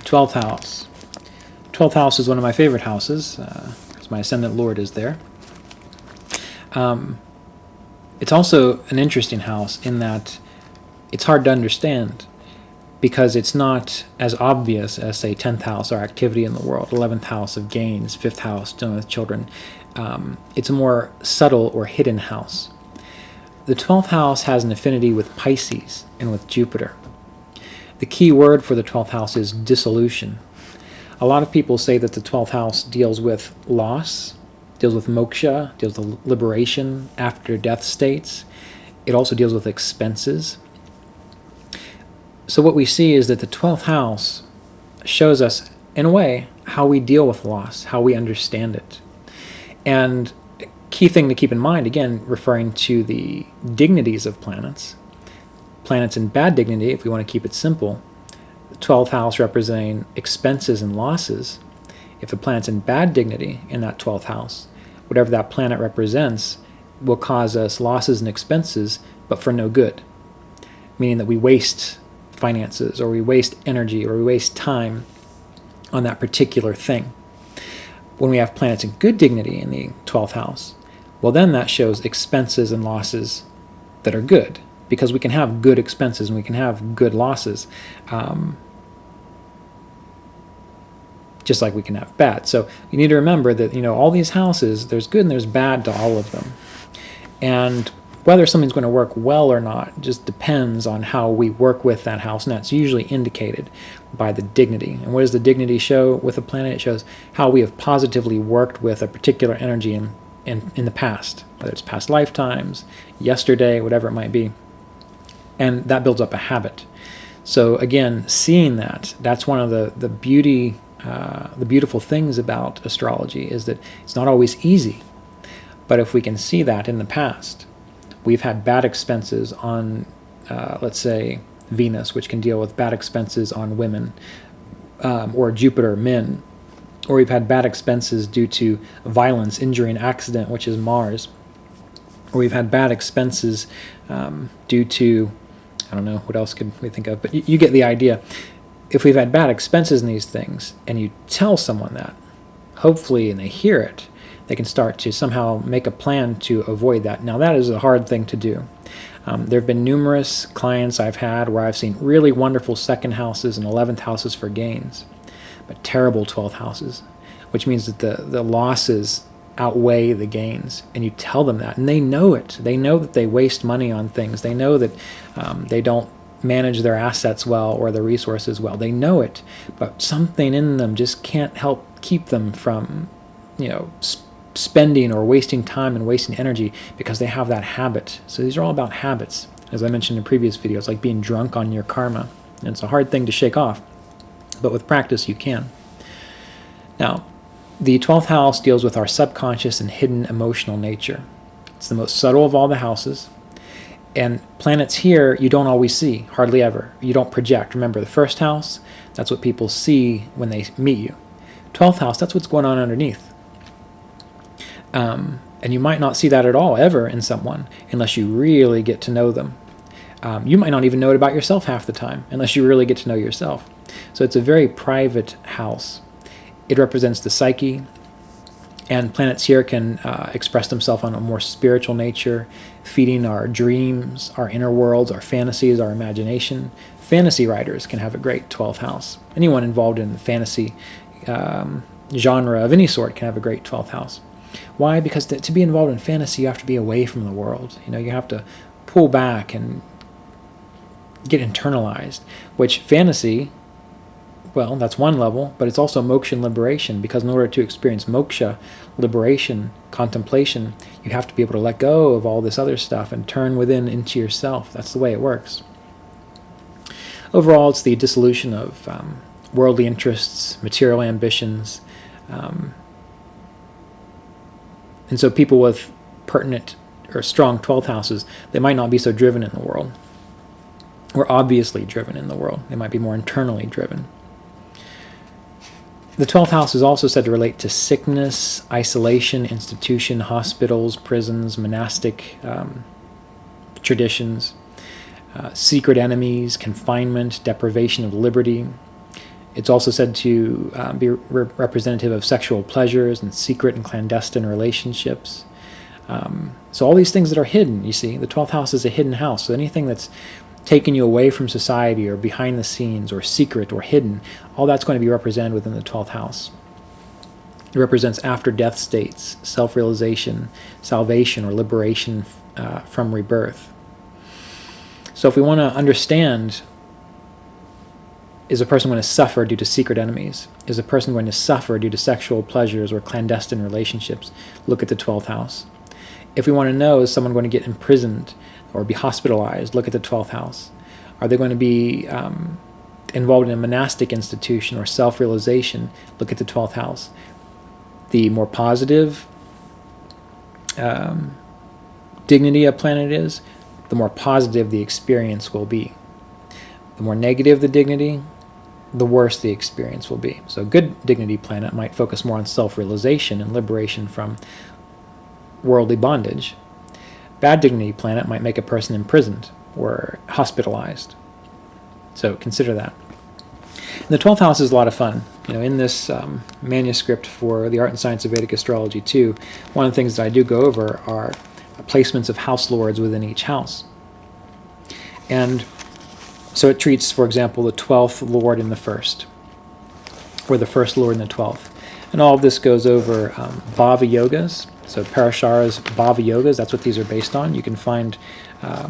12th house. 12th house is one of my favorite houses, because my ascendant lord is there. It's also an interesting house in that it's hard to understand because it's not as obvious as, say, 10th house, our activity in the world, 11th house of gains, 5th house, dealing with children. It's a more subtle or hidden house. The 12th house has an affinity with Pisces and with Jupiter. The key word for the 12th house is dissolution. A lot of people say that the 12th house deals with loss, deals with moksha, deals with liberation, after death states. It also deals with expenses. So what we see is that the 12th house shows us, in a way, how we deal with loss, how we understand it. And a key thing to keep in mind, again, referring to the dignities of planets, planets in bad dignity, if we want to keep it simple, the 12th house representing expenses and losses. If the planet's in bad dignity in that 12th house, whatever that planet represents will cause us losses and expenses, but for no good. Meaning that we waste finances, or we waste energy, or we waste time on that particular thing. When we have planets in good dignity in the 12th house, well, then that shows expenses and losses that are good, because we can have good expenses and we can have good losses, just like we can have bad. So you need to remember that, all these houses, there's good and there's bad to all of them. And whether something's going to work well or not just depends on how we work with that house, and that's usually indicated by the dignity. And what does the dignity show with a planet? It shows how we have positively worked with a particular energy in the past, whether it's past lifetimes, yesterday, whatever it might be. And that builds up a habit. So again, seeing that's one of the beautiful things about astrology, is that it's not always easy. But if we can see that in the past, we've had bad expenses on, let's say, Venus, which can deal with bad expenses on women, or Jupiter, men, or we've had bad expenses due to violence, injury, and accident, which is Mars, or we've had bad expenses due to, I don't know, what else could we think of, but you get the idea. If we've had bad expenses in these things, and you tell someone that, hopefully, and they hear it, they can start to somehow make a plan to avoid that. Now, that is a hard thing to do. There have been numerous clients I've had where I've seen really wonderful second houses and 11th houses for gains, but terrible 12th houses, which means that the losses outweigh the gains. And you tell them that, and they know it. They know that they waste money on things. They know that they don't manage their assets well or their resources well. They know it, but something in them just can't help keep them from, spending or wasting time and wasting energy, because they have that habit. So these are all about habits. As I mentioned in previous videos, like being drunk on your karma. And it's a hard thing to shake off, but with practice you can. Now, the 12th house deals with our subconscious and hidden emotional nature. It's the most subtle of all the houses. And planets here you don't always see, hardly ever. You don't project. Remember, the first house, that's what people see when they meet you. 12th house, that's what's going on underneath. And you might not see that at all, ever, in someone, unless you really get to know them. You might not even know it about yourself half the time, unless you really get to know yourself. So it's a very private house. It represents the psyche, and planets here can express themselves on a more spiritual nature, feeding our dreams, our inner worlds, our fantasies, our imagination. Fantasy writers can have a great 12th house. Anyone involved in the fantasy genre of any sort can have a great 12th house. Why? Because to be involved in fantasy, you have to be away from the world. You have to pull back and get internalized, which fantasy, well, that's one level, but it's also moksha and liberation, because in order to experience moksha, liberation, contemplation, you have to be able to let go of all this other stuff and turn within into yourself. That's the way it works. Overall, it's the dissolution of worldly interests, material ambitions, and so people with pertinent or strong 12th houses, they might not be so driven in the world, or obviously driven in the world. They might be more internally driven. The 12th house is also said to relate to sickness, isolation, institution, hospitals, prisons, monastic traditions, secret enemies, confinement, deprivation of liberty. It's also said to be representative of sexual pleasures and secret and clandestine relationships. So all these things that are hidden, you see, the 12th house is a hidden house. So anything that's taking you away from society or behind the scenes or secret or hidden, all that's going to be represented within the 12th house. It represents after-death states, self-realization, salvation, or liberation from rebirth. So if we want to understand, is a person going to suffer due to secret enemies? Is a person going to suffer due to sexual pleasures or clandestine relationships? Look at the 12th house. If we want to know, is someone going to get imprisoned or be hospitalized? Look at the 12th house. Are they going to be involved in a monastic institution or self-realization? Look at the 12th house. The more positive dignity a planet is, the more positive the experience will be. The more negative the dignity, the worse the experience will be. So a good dignity planet might focus more on self-realization and liberation from worldly bondage. Bad dignity planet might make a person imprisoned or hospitalized. So consider that. And the 12th house is a lot of fun. In this manuscript for the Art and Science of Vedic Astrology 2, one of the things that I do go over are placements of house lords within each house. And so it treats, for example, the 12th lord in the first, or the first lord in the 12th. And all of this goes over bhava yogas. So Parashara's bhava yogas, that's what these are based on. You can find a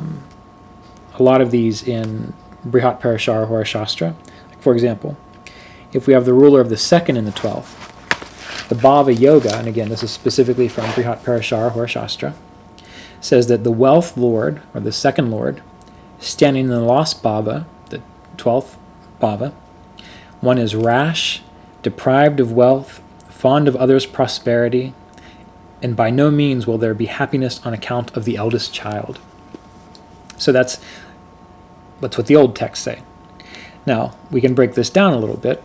lot of these in Brihat Parashara Hora Shastra. For example, if we have the ruler of the second and the 12th, the bhava yoga, and again, this is specifically from Brihat Parashara Hora Shastra, says that the wealth lord, or the second lord, standing in the lost bhava, the 12th bhava, one is rash, deprived of wealth, fond of others' prosperity, and by no means will there be happiness on account of the eldest child. So that's what the old texts say. Now, we can break this down a little bit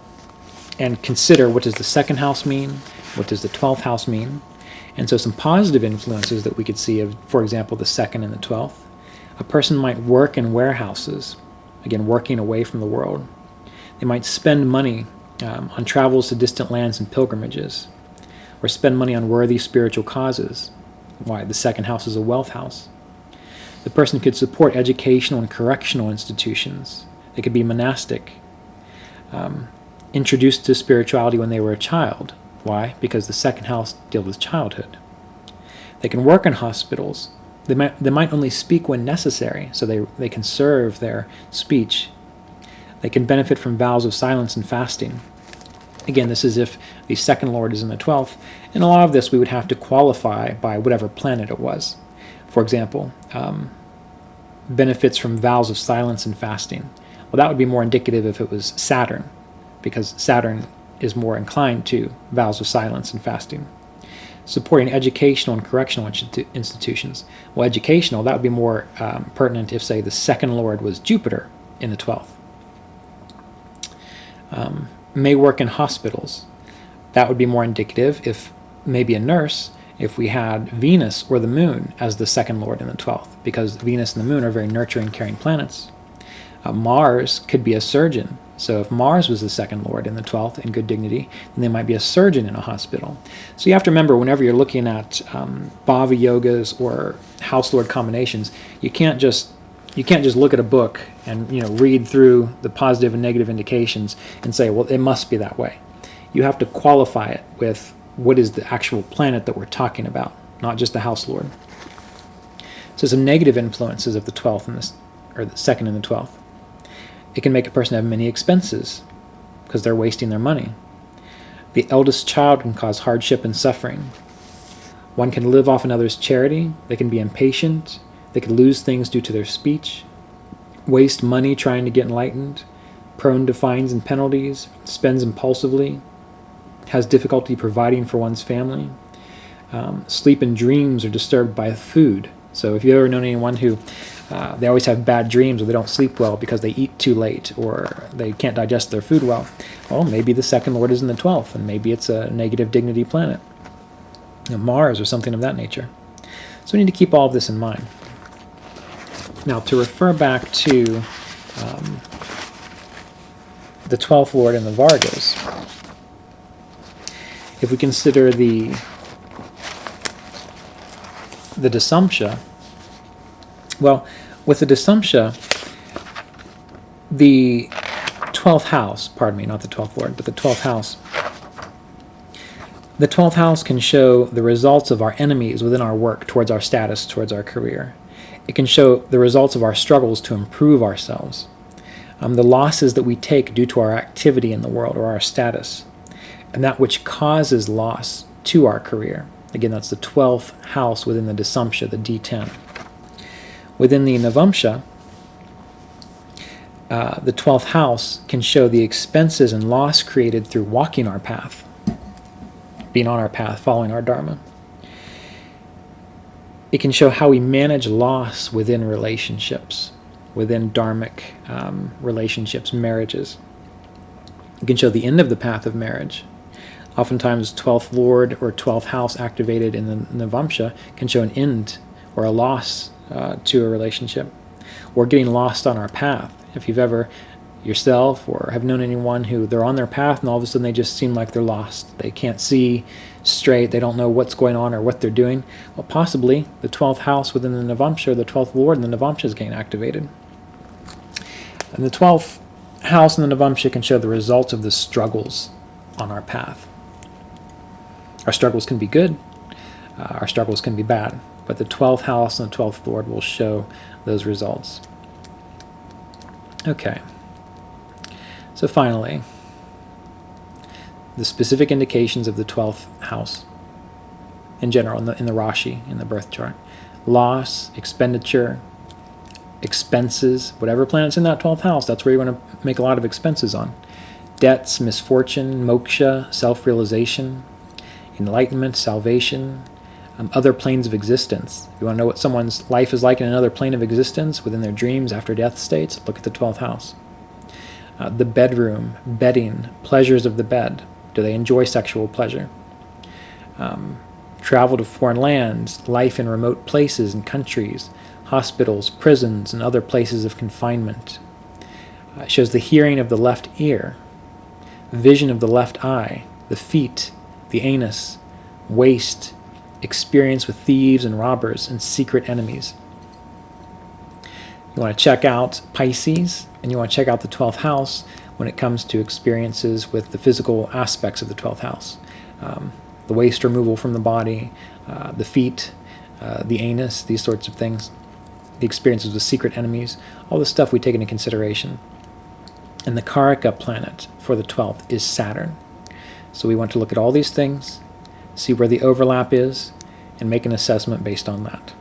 and consider what does the second house mean, what does the 12th house mean, and so some positive influences that we could see of, for example, the second and the 12th. A person might work in warehouses, again, working away from the world. They might spend money on travels to distant lands and pilgrimages, or spend money on worthy spiritual causes. Why? The second house is a wealth house. The person could support educational and correctional institutions. They could be monastic, introduced to spirituality when they were a child. Why? Because the second house deals with childhood. They can work in hospitals. They might only speak when necessary, so they conserve their speech. They can benefit from vows of silence and fasting. Again, this is if the second lord is in the 12th, and a lot of this we would have to qualify by whatever planet it was. For example, benefits from vows of silence and fasting. Well, that would be more indicative if it was Saturn, because Saturn is more inclined to vows of silence and fasting. Supporting educational and correctional institutions. Well, educational, that would be more pertinent if, say, the second lord was Jupiter in the 12th. May work in hospitals. That would be more indicative if maybe a nurse, if we had Venus or the moon as the second lord in the 12th, because Venus and the moon are very nurturing, caring planets. Mars could be a surgeon. So if Mars was the second lord in the 12th in good dignity, then they might be a surgeon in a hospital. So you have to remember, whenever you're looking at bhava yogas or house lord combinations, you can't just look at a book and read through the positive and negative indications and say, well, it must be that way. You have to qualify it with what is the actual planet that we're talking about, not just the house lord. So some negative influences of the 12th or the second and the 12th. It can make a person have many expenses because they're wasting their money. The eldest child can cause hardship and suffering. One can live off another's charity. They can be impatient. They could lose things due to their speech, waste money trying to get enlightened, prone to fines and penalties, spends impulsively, has difficulty providing for one's family, sleep and dreams are disturbed by food. So if you've ever known anyone who they always have bad dreams or they don't sleep well because they eat too late or they can't digest their food well, maybe the second lord is in the 12th and maybe it's a negative dignity planet, Mars or something of that nature. So we need to keep all of this in mind. Now, to refer back to the 12th Lord in the Vargas, if we consider the Dasumsha, well, with the Dasumsha, the 12th house, pardon me, not the 12th Lord, but the 12th house. The 12th house can show the results of our enemies within our work, towards our status, towards our career. It can show the results of our struggles to improve ourselves. The losses that we take due to our activity in the world or our status, and that which causes loss to our career. Again, that's the 12th house within the Dasumsha, the D10. Within the Navamsha, the 12th house can show the expenses and loss created through walking our path, being on our path, following our Dharma. It can show how we manage loss within relationships, within dharmic relationships, marriages. It can show the end of the path of marriage. Oftentimes, 12th Lord or 12th house activated in the Navamsha can show an end or a loss to a relationship, or getting lost on our path. If you've ever yourself or have known anyone who they're on their path and all of a sudden they just seem like they're lost. They can't see straight. They don't know what's going on or what they're doing. Well, possibly the 12th house within the Navamsha, the 12th Lord in the Navamsha is getting activated. And the 12th house in the Navamsha can show the results of the struggles on our path. Our struggles can be good. Our struggles can be bad. But the 12th house and the 12th Lord will show those results. Okay. So finally, the specific indications of the 12th house in general, in the Rashi, in the birth chart. Loss, expenditure, expenses, whatever planet's in that 12th house, that's where you're going to make a lot of expenses on. Debts, misfortune, moksha, self-realization, enlightenment, salvation, other planes of existence. If you want to know what someone's life is like in another plane of existence, within their dreams, after death states, look at the 12th house. The bedroom, bedding, pleasures of the bed. Do they enjoy sexual pleasure? Travel to foreign lands, life in remote places and countries, hospitals, prisons, and other places of confinement. It shows the hearing of the left ear, vision of the left eye, the feet, the anus, waist, experience with thieves and robbers and secret enemies. You want to check out Pisces, and you want to check out the 12th house when it comes to experiences with the physical aspects of the 12th house. The waste removal from the body, the feet, the anus, these sorts of things. The experiences with secret enemies, all this stuff we take into consideration. And the Karaka planet for the 12th is Saturn. So we want to look at all these things, see where the overlap is, and make an assessment based on that.